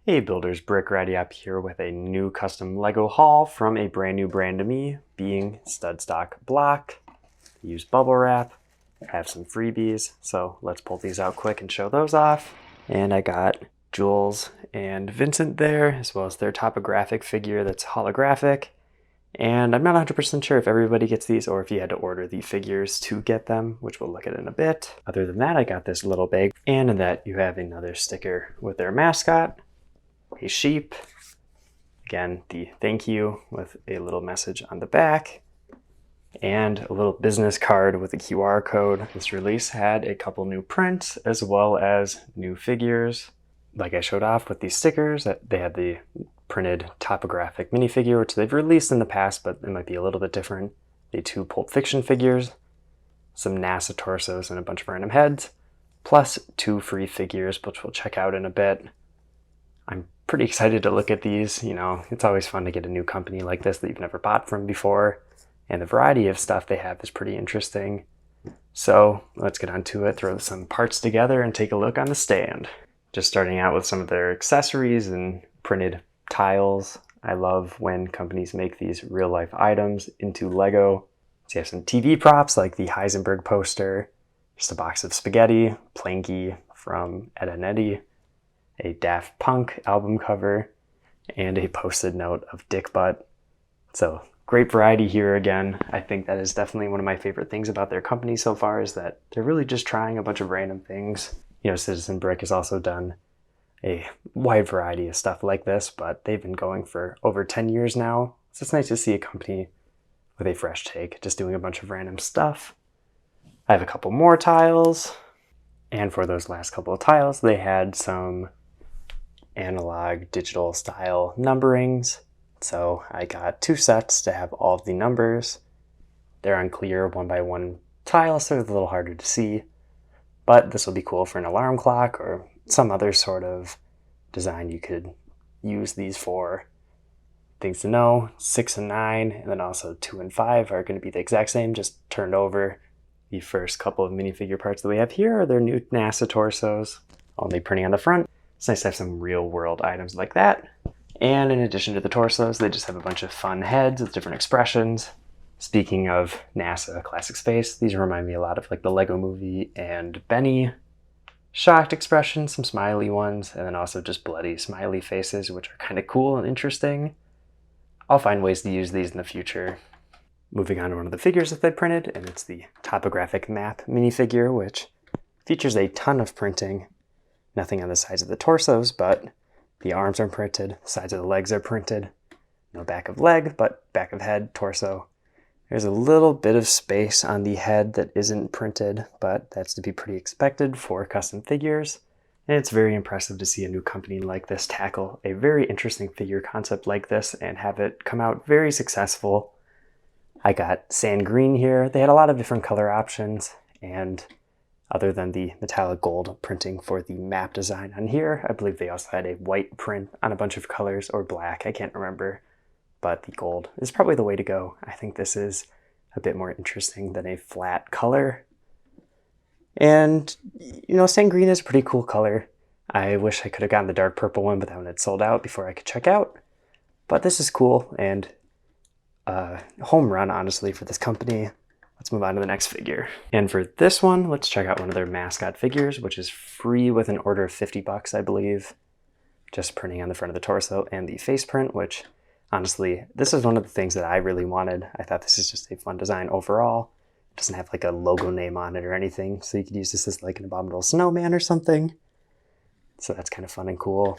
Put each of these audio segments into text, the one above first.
Hey builders, Brick Ready up here with a new custom Lego haul from a brand new brand to me, being Studstock Block. Use bubble wrap, have some freebies, so let's pull these out quick and show those off. And I got Jules and Vincent there, as well as their Topographic figure that's holographic. And I'm not 100% sure if everybody gets these or if you had to order the figures to get them, which we'll look at in a bit. Other than that, I got this little bag, and in that you have another sticker with their mascot, a sheep, again the thank you with a little message on the back, and a little business card with a QR code. This release had a couple new prints as well as new figures. Like I showed off with these stickers, they had the printed Topographic minifigure, which they've released in the past, but it might be a little bit different. The two Pulp Fiction figures, some NASA torsos, and a bunch of random heads, plus two free figures, which we'll check out in a bit. I'm pretty excited to look at these. You know, it's always fun to get a new company like this that you've never bought from before, and the variety of stuff they have is pretty interesting. So let's get on to it, throw some parts together, and take a look on the stand. Just starting out with some of their accessories and printed tiles. I love when companies make these real life items into Lego. So you have some TV props like the Heisenberg poster, just a box of spaghetti, Planky from ededdneddy, a Daft Punk album cover, and a post-it note of Dick Butt. So great variety here again. I think that is definitely one of my favorite things about their company so far, is that they're really just trying a bunch of random things. You know, Citizen Brick has also done a wide variety of stuff like this, but they've been going for over 10 years now. So it's nice to see a company with a fresh take, just doing a bunch of random stuff. I have a couple more tiles, and for those last couple of tiles, they had some analog digital style numberings. So I got two sets to have all of the numbers. They're on clear 1x1 tiles, so it's a little harder to see, but this will be cool for an alarm clock or some other sort of design you could use these for. Things to know: 6 and 9, and then also 2 and 5 are going to be the exact same, just turned over. The first couple of minifigure parts that we have here are their new NASA torsos, only printing on the front. It's nice to have some real world items like that. And in addition to the torsos, they just have a bunch of fun heads with different expressions. Speaking of NASA classic space, these remind me a lot of like the Lego Movie and Benny. Shocked expressions, some smiley ones, and then also just bloody smiley faces, which are kind of cool and interesting. I'll find ways to use these in the future. Moving on to one of the figures that they printed, and it's the Topographic map minifigure, which features a ton of printing. Nothing on the sides of the torsos, but the arms are printed, the sides of the legs are printed. No back of leg, but back of head, torso. There's a little bit of space on the head that isn't printed, but that's to be pretty expected for custom figures. And it's very impressive to see a new company like this tackle a very interesting figure concept like this and have it come out very successful. I got sand green here. They had a lot of different color options, and other than the metallic gold printing for the map design on here, I believe they also had a white print on a bunch of colors, or black, I can't remember. But the gold is probably the way to go. I think this is a bit more interesting than a flat color. And, you know, sand green is a pretty cool color. I wish I could have gotten the dark purple one, but that one had sold out before I could check out. But this is cool, and home run, honestly, for this company. Let's move on to the next figure. And for this one, let's check out one of their mascot figures, which is free with an order of 50 bucks, I believe. Just printing on the front of the torso and the face print, which honestly, this is one of the things that I really wanted. I thought this is just a fun design overall. It doesn't have like a logo name on it or anything, so you could use this as like an abominable snowman or something. So that's kind of fun and cool.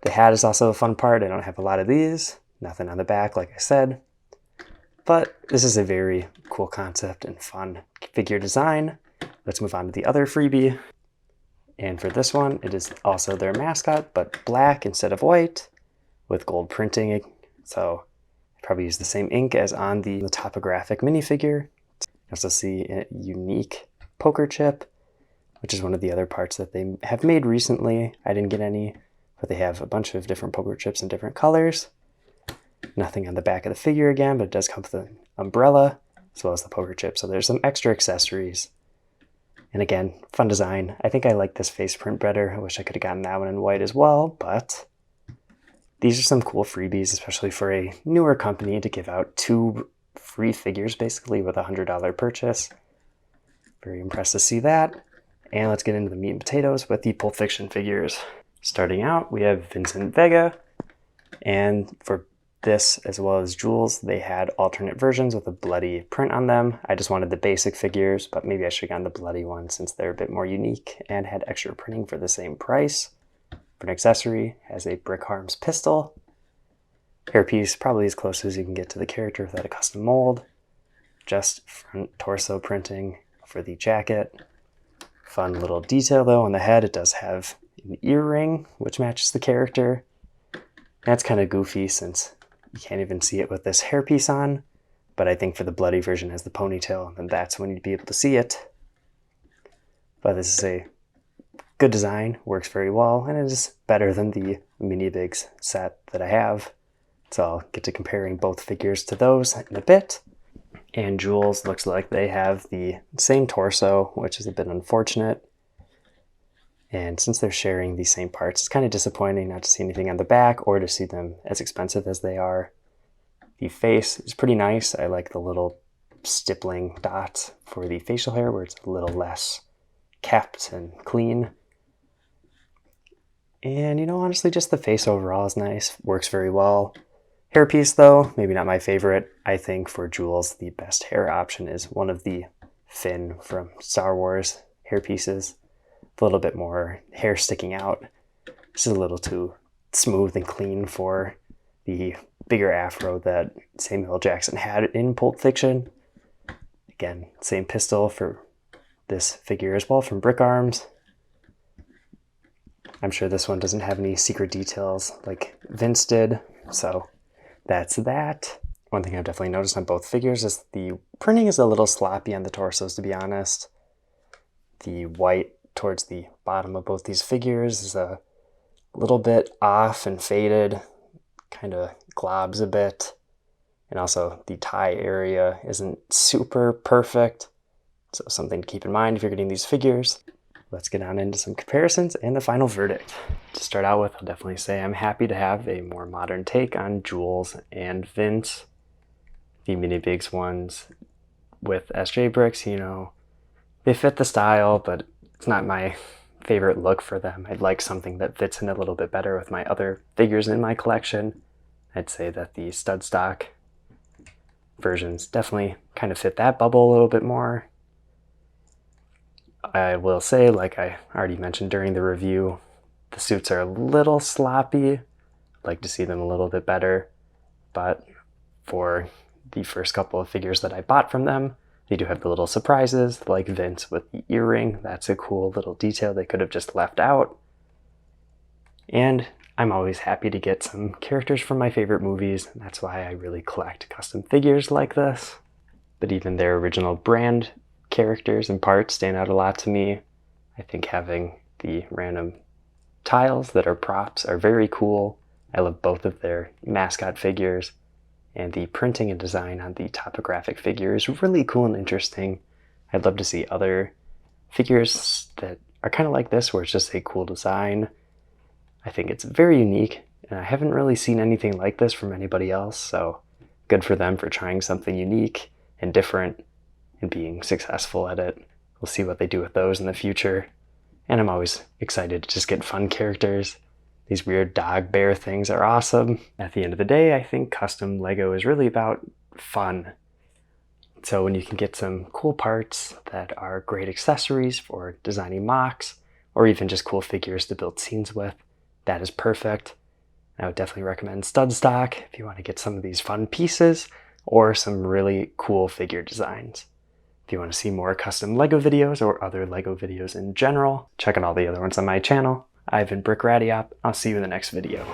The hat is also a fun part. I don't have a lot of these. Nothing on the back, like I said. But this is a very cool concept and fun figure design. Let's move on to the other freebie. And for this one, it is also their mascot, but black instead of white, with gold printing. So I probably use the same ink as on the Topographic minifigure. You also see a unique poker chip, which is one of the other parts that they have made recently. I didn't get any, but they have a bunch of different poker chips in different colors. Nothing on the back of the figure again, but it does come with an umbrella as well as the poker chip. So there's some extra accessories. And again, fun design. I think I like this face print better. I wish I could have gotten that one in white as well, but these are some cool freebies, especially for a newer company to give out 2 free figures basically with a $100 purchase. Very impressed to see that. And let's get into the meat and potatoes with the Pulp Fiction figures. Starting out, we have Vincent Vega, and for this, as well as Jules, they had alternate versions with a bloody print on them. I just wanted the basic figures, but maybe I should have gotten the bloody one since they're a bit more unique and had extra printing for the same price. For an accessory, has a brick arms pistol. Hairpiece, probably as close as you can get to the character without a custom mold. Just front torso printing for the jacket. Fun little detail though on the head, it does have an earring, which matches the character. That's kind of goofy since you can't even see it with this hairpiece on, but I think for the bloody version has the ponytail, and that's when you'd be able to see it. But this is a good design, works very well, and it is better than the minifigs set that I have. So I'll get to comparing both figures to those in a bit. And Jules looks like they have the same torso, which is a bit unfortunate. And since they're sharing the same parts, it's kind of disappointing not to see anything on the back or to see them as expensive as they are. The face is pretty nice. I like the little stippling dots for the facial hair where it's a little less kept and clean. And honestly, just the face overall is nice. Works very well. Hairpiece though, maybe not my favorite. I think for Jules, the best hair option is one of the Finn from Star Wars hairpieces. A little bit more hair sticking out. This is a little too smooth and clean for the bigger afro that Samuel L. Jackson had in Pulp Fiction. Again, same pistol for this figure as well from Brick Arms. I'm sure this one doesn't have any secret details like Vince did, so that's that. One thing I've definitely noticed on both figures is the printing is a little sloppy on the torsos, to be honest. The white towards the bottom of both these figures is a little bit off and faded, kind of globs a bit. And also the tie area isn't super perfect. So something to keep in mind if you're getting these figures. Let's get on into some comparisons and the final verdict. To start out with, I'll definitely say I'm happy to have a more modern take on Jules and Vince. The minifigs ones with SJ bricks, they fit the style, but it's not my favorite look for them. I'd like something that fits in a little bit better with my other figures in my collection. I'd say that the Studstock versions definitely kind of fit that bubble a little bit more. I will say, like I already mentioned during the review, the suits are a little sloppy. I'd like to see them a little bit better, but for the first couple of figures that I bought from them, they do have the little surprises, like Vince with the earring. That's a cool little detail they could have just left out. And I'm always happy to get some characters from my favorite movies, and that's why I really collect custom figures like this. But even their original brand characters and parts stand out a lot to me. I think having the random tiles that are props are very cool. I love both of their mascot figures. And the printing and design on the Topographic figure is really cool and interesting. I'd love to see other figures that are kind of like this, where it's just a cool design. I think it's very unique, and I haven't really seen anything like this from anybody else, so good for them for trying something unique and different and being successful at it. We'll see what they do with those in the future. And I'm always excited to just get fun characters. These weird dog bear things are awesome. At the end of the day, I think custom Lego is really about fun. So when you can get some cool parts that are great accessories for designing mocks, or even just cool figures to build scenes with, that is perfect. I would definitely recommend Studstock if you want to get some of these fun pieces or some really cool figure designs. If you want to see more custom Lego videos or other Lego videos in general, check out all the other ones on my channel. I've been Brick Radiop. I'll see you in the next video.